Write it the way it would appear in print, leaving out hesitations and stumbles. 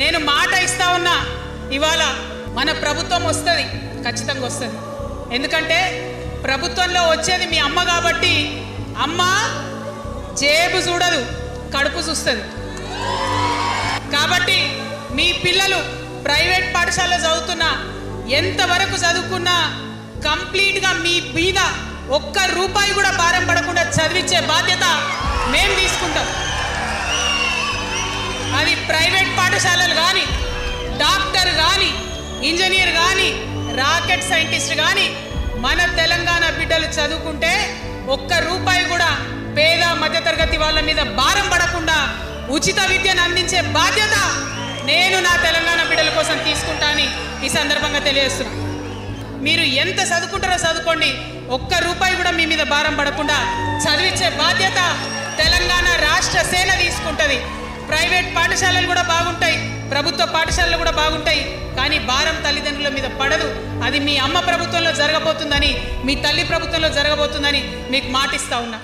నేను మాట ఇస్తా ఉన్నా, ఇవాళ మన ప్రభుత్వం వస్తుంది, ఖచ్చితంగా వస్తుంది. ఎందుకంటే ప్రభుత్వంలో వచ్చేది మీ అమ్మ కాబట్టి అమ్మ జేబు చూడదు, కడుపు చూస్తుంది. కాబట్టి మీ పిల్లలు ప్రైవేట్ పాఠశాలలో చదువుతున్నా, ఎంతవరకు చదువుకున్నా కంప్లీట్గా మీ మీద ఒక్క రూపాయి కూడా భారం పడకుండా చదివించే బాధ్యత మేము తీసుకుంటాం. అది ప్రైవేట్ పాఠశాలలు కానీ, డాక్టర్ కానీ, ఇంజనీర్ కానీ, రాకెట్ సైంటిస్ట్ కానీ మన తెలంగాణ బిడ్డలు చదువుకుంటే ఒక్క రూపాయి కూడా పేద మధ్యతరగతి వాళ్ళ మీద భారం పడకుండా ఉచిత విద్యను అందించే బాధ్యత నేను నా తెలంగాణ బిడ్డల కోసం తీసుకుంటా అని ఈ సందర్భంగా తెలియజేస్తున్నా. మీరు ఎంత చదువుకుంటారో చదువుకోండి, ఒక్క రూపాయి కూడా మీ మీద భారం పడకుండా చదివించే బాధ్యత తెలంగాణ రాష్ట్ర సేన తీసుకుంటుంది. ప్రైవేట్ పాఠశాలలు కూడా బాగుంటాయి, ప్రభుత్వ పాఠశాలలు కూడా బాగుంటాయి, కానీ భారం తల్లిదండ్రుల మీద పడదు. అది మీ అమ్మ ప్రభుత్వంలో జరగబోతుందని, మీ తల్లి ప్రభుత్వంలో జరగబోతుందని మీకు మాటిస్తా ఉన్నా.